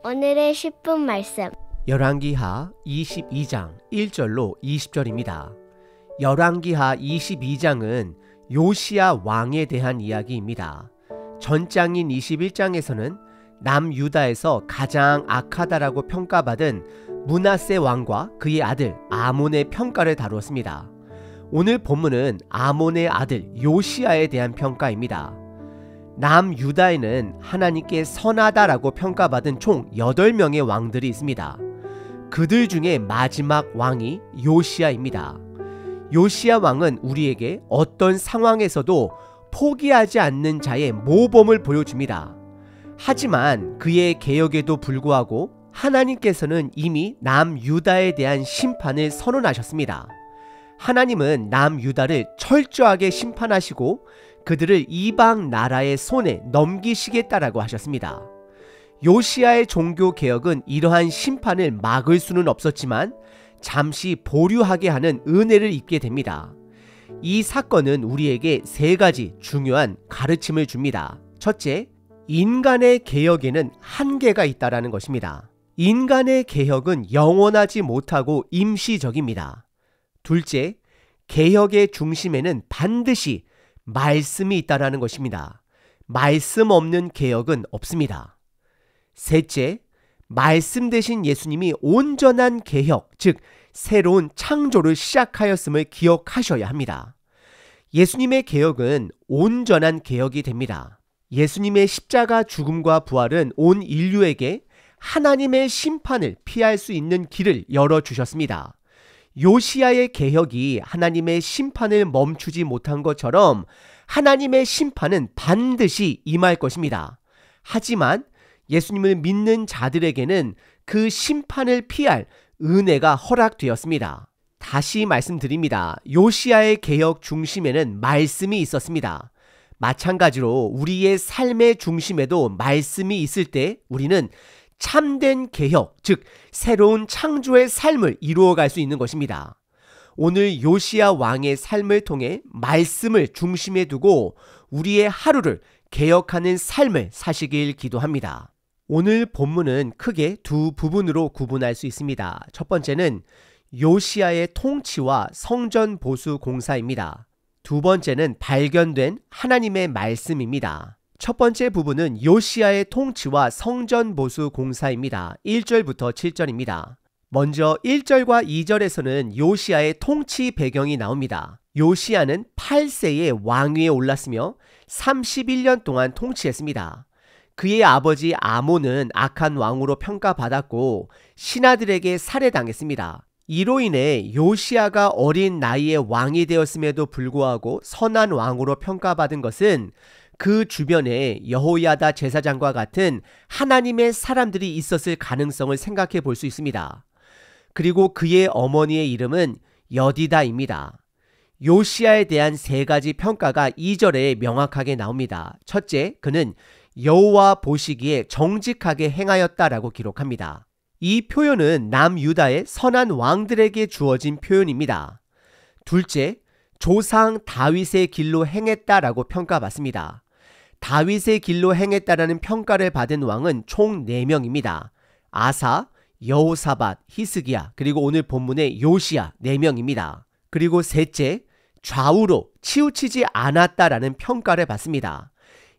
오늘의 10분 말씀. 열왕기하 22장 1절로 20절입니다. 열왕기하 22장은 요시야 왕에 대한 이야기입니다. 전장인 21장에서는 남유다에서 가장 악하다라고 평가받은 므낫세 왕과 그의 아들 아몬의 평가를 다루었습니다. 오늘 본문은 아몬의 아들 요시야에 대한 평가입니다. 남유다에는 하나님께 선하다라고 평가받은 총 8명의 왕들이 있습니다. 그들 중에 마지막 왕이 요시야입니다. 요시야 왕은 우리에게 어떤 상황에서도 포기하지 않는 자의 모범을 보여줍니다. 하지만 그의 개혁에도 불구하고 하나님께서는 이미 남유다에 대한 심판을 선언하셨습니다. 하나님은 남유다를 철저하게 심판하시고 그들을 이방 나라의 손에 넘기시겠다라고 하셨습니다. 요시야의 종교 개혁은 이러한 심판을 막을 수는 없었지만 잠시 보류하게 하는 은혜를 입게 됩니다. 이 사건은 우리에게 3가지 중요한 가르침을 줍니다. 첫째, 인간의 개혁에는 한계가 있다라는 것입니다. 인간의 개혁은 영원하지 못하고 임시적입니다. 둘째, 개혁의 중심에는 반드시 말씀이 있다라는 것입니다. 말씀 없는 개혁은 없습니다. 셋째, 말씀 대신 예수님이 온전한 개혁, 즉 새로운 창조를 시작하였음을 기억하셔야 합니다. 예수님의 개혁은 온전한 개혁이 됩니다. 예수님의 십자가 죽음과 부활은 온 인류에게 하나님의 심판을 피할 수 있는 길을 열어주셨습니다. 요시야의 개혁이 하나님의 심판을 멈추지 못한 것처럼 하나님의 심판은 반드시 임할 것입니다. 하지만 예수님을 믿는 자들에게는 그 심판을 피할 은혜가 허락되었습니다. 다시 말씀드립니다. 요시야의 개혁 중심에는 말씀이 있었습니다. 마찬가지로 우리의 삶의 중심에도 말씀이 있을 때 우리는 참된 개혁, 즉 새로운 창조의 삶을 이루어갈 수 있는 것입니다. 오늘 요시야 왕의 삶을 통해 말씀을 중심에 두고 우리의 하루를 개혁하는 삶을 사시길 기도합니다. 오늘 본문은 크게 2 부분으로 구분할 수 있습니다. 첫 번째는 요시야의 통치와 성전 보수 공사입니다. 두 번째는 발견된 하나님의 말씀입니다. 첫 번째 부분은 요시야의 통치와 성전 보수 공사입니다. 1절부터 7절입니다. 먼저 1절과 2절에서는 요시야의 통치 배경이 나옵니다. 요시야는 8세에 왕위에 올랐으며 31년 동안 통치했습니다. 그의 아버지 아몬은 악한 왕으로 평가받았고 신하들에게 살해당했습니다. 이로 인해 요시야가 어린 나이에 왕이 되었음에도 불구하고 선한 왕으로 평가받은 것은 그 주변에 여호야다 제사장과 같은 하나님의 사람들이 있었을 가능성을 생각해 볼 수 있습니다. 그리고 그의 어머니의 이름은 여디다입니다. 요시야에 대한 3가지 평가가 2절에 명확하게 나옵니다. 첫째, 그는 여호와 보시기에 정직하게 행하였다라고 기록합니다. 이 표현은 남유다의 선한 왕들에게 주어진 표현입니다. 둘째, 조상 다윗의 길로 행했다라고 평가받습니다. 다윗의 길로 행했다라는 평가를 받은 왕은 총 4명입니다. 아사, 여호사밧, 히스기야, 그리고 오늘 본문의 요시야 4명입니다. 그리고 셋째, 좌우로 치우치지 않았다라는 평가를 받습니다.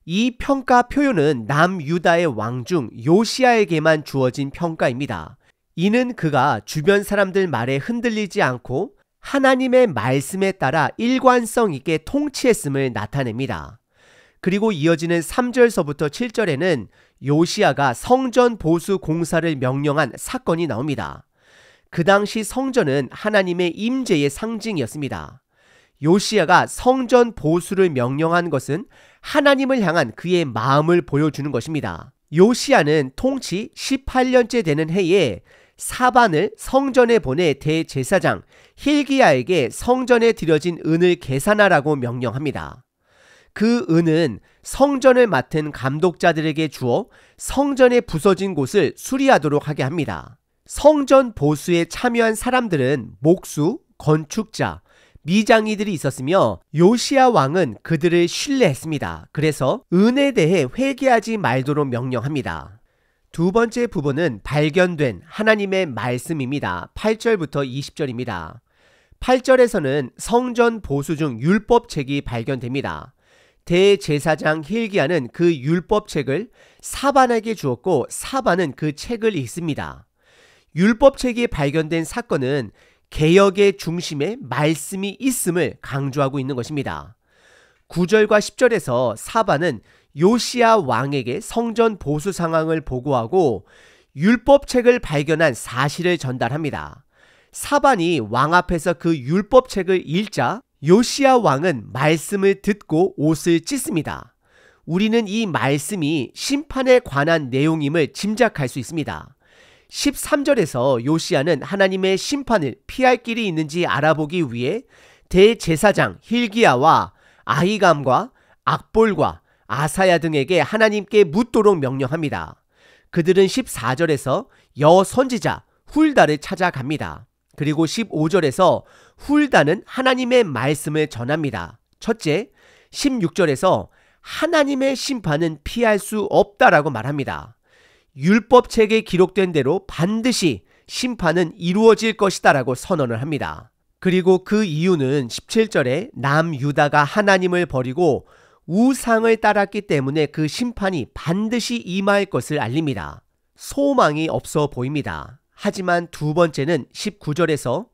이 평가 표현은 남유다의 왕 중 요시야에게만 주어진 평가입니다. 이는 그가 주변 사람들 말에 흔들리지 않고 하나님의 말씀에 따라 일관성 있게 통치했음을 나타냅니다. 그리고 이어지는 3절서부터 7절에는 요시야가 성전 보수 공사를 명령한 사건이 나옵니다. 그 당시 성전은 하나님의 임재의 상징이었습니다. 요시야가 성전 보수를 명령한 것은 하나님을 향한 그의 마음을 보여주는 것입니다. 요시야는 통치 18년째 되는 해에 사반을 성전에 보내 대제사장 힐기야에게 성전에 드려진 은을 계산하라고 명령합니다. 그 은은 성전을 맡은 감독자들에게 주어 성전에 부서진 곳을 수리하도록 하게 합니다. 성전 보수에 참여한 사람들은 목수, 건축자, 미장이들이 있었으며 요시야 왕은 그들을 신뢰했습니다. 그래서 은혜에 대해 회개하지 말도록 명령합니다. 두 번째 부분은 발견된 하나님의 말씀입니다. 8절부터 20절입니다. 8절에서는 성전 보수 중 율법책이 발견됩니다. 대제사장 hil기야는 그 율법책을 사반에게 주었고 사반은 그 책을 읽습니다. 율법책이 발견된 사건은 개혁의 중심에 말씀이 있음을 강조하고 있는 것입니다. 9절과 10절에서 사반은 요시야 왕에게 성전 보수 상황을 보고하고 율법책을 발견한 사실을 전달합니다. 사반이 왕 앞에서 그 율법책을 읽자 요시야 왕은 말씀을 듣고 옷을 찢습니다. 우리는 이 말씀이 심판에 관한 내용임을 짐작할 수 있습니다. 13절에서 요시야는 하나님의 심판을 피할 길이 있는지 알아보기 위해 대제사장 hil기야와 아히감과 악볼과 아사야 등에게 하나님께 묻도록 명령합니다. 그들은 14절에서 여선지자 훌다를 찾아갑니다. 그리고 15절에서 훌다는 하나님의 말씀을 전합니다. 첫째, 16절에서 하나님의 심판은 피할 수 없다라고 말합니다. 율법책에 기록된 대로 반드시 심판은 이루어질 것이다 라고 선언을 합니다. 그리고 그 이유는 17절에 남유다가 하나님을 버리고 우상을 따랐기 때문에 그 심판이 반드시 임할 것을 알립니다. 소망이 없어 보입니다. 하지만 두 번째는 19절에서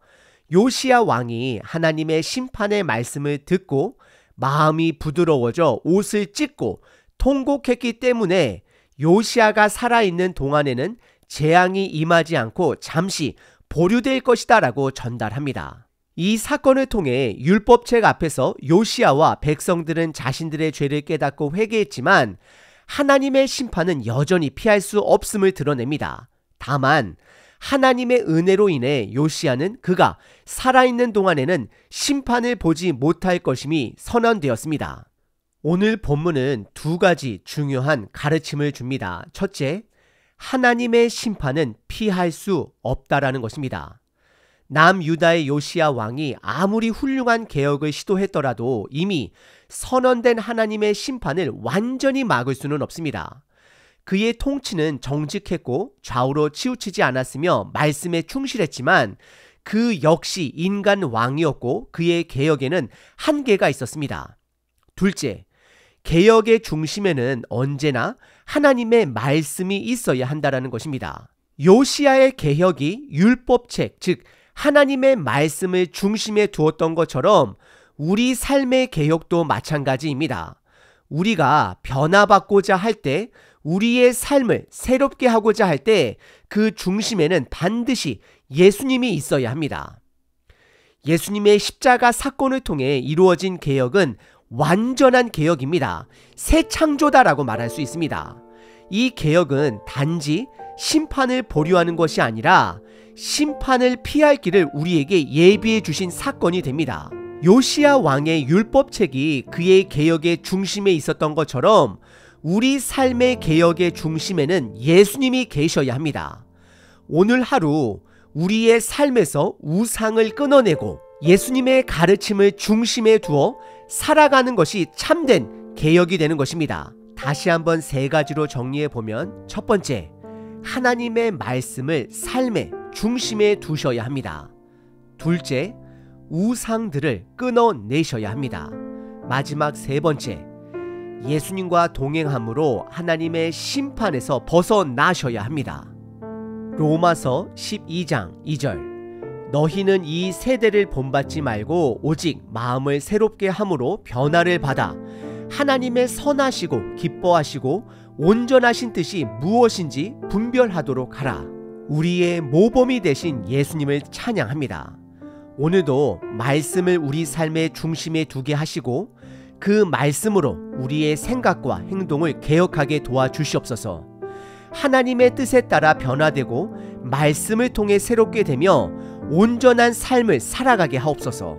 요시야 왕이 하나님의 심판의 말씀을 듣고 마음이 부드러워져 옷을 찢고 통곡했기 때문에 요시야가 살아있는 동안에는 재앙이 임하지 않고 잠시 보류될 것이다 라고 전달합니다. 이 사건을 통해 율법책 앞에서 요시야와 백성들은 자신들의 죄를 깨닫고 회개했지만 하나님의 심판은 여전히 피할 수 없음을 드러냅니다. 다만 하나님의 은혜로 인해 요시야는 그가 살아있는 동안에는 심판을 보지 못할 것임이 선언되었습니다. 오늘 본문은 두 가지 중요한 가르침을 줍니다. 첫째, 하나님의 심판은 피할 수 없다라는 것입니다. 남유다의 요시야 왕이 아무리 훌륭한 개혁을 시도했더라도 이미 선언된 하나님의 심판을 완전히 막을 수는 없습니다. 그의 통치는 정직했고 좌우로 치우치지 않았으며 말씀에 충실했지만 그 역시 인간 왕이었고 그의 개혁에는 한계가 있었습니다. 둘째, 개혁의 중심에는 언제나 하나님의 말씀이 있어야 한다는 것입니다. 요시야의 개혁이 율법책, 즉 하나님의 말씀을 중심에 두었던 것처럼 우리 삶의 개혁도 마찬가지입니다. 우리가 변화받고자 할 때, 우리의 삶을 새롭게 하고자 할 때 그 중심에는 반드시 예수님이 있어야 합니다. 예수님의 십자가 사건을 통해 이루어진 개혁은 완전한 개혁입니다. 새 창조다라고 말할 수 있습니다. 이 개혁은 단지 심판을 보류하는 것이 아니라 심판을 피할 길을 우리에게 예비해 주신 사건이 됩니다. 요시야 왕의 율법책이 그의 개혁의 중심에 있었던 것처럼 우리 삶의 개혁의 중심에는 예수님이 계셔야 합니다. 오늘 하루 우리의 삶에서 우상을 끊어내고 예수님의 가르침을 중심에 두어 살아가는 것이 참된 개혁이 되는 것입니다. 다시 한번 세 가지로 정리해 보면, 첫 번째, 하나님의 말씀을 삶의 중심에 두셔야 합니다. 둘째, 우상들을 끊어내셔야 합니다. 마지막 세 번째, 예수님과 동행함으로 하나님의 심판에서 벗어나셔야 합니다. 로마서 12장 2절, 너희는 이 세대를 본받지 말고 오직 마음을 새롭게 함으로 변화를 받아 하나님의 선하시고 기뻐하시고 온전하신 뜻이 무엇인지 분별하도록 하라. 우리의 모범이 되신 예수님을 찬양합니다. 오늘도 말씀을 우리 삶의 중심에 두게 하시고 그 말씀으로 우리의 생각과 행동을 개혁하게 도와주시옵소서. 하나님의 뜻에 따라 변화되고 말씀을 통해 새롭게 되며 온전한 삶을 살아가게 하옵소서.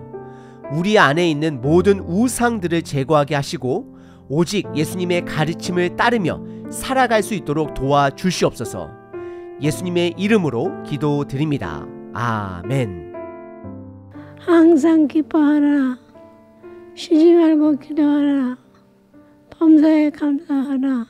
우리 안에 있는 모든 우상들을 제거하게 하시고 오직 예수님의 가르침을 따르며 살아갈 수 있도록 도와주시옵소서. 예수님의 이름으로 기도드립니다. 아멘. 항상 기뻐하라. 쉬지 말고 기도하라. 범사에 감사하라.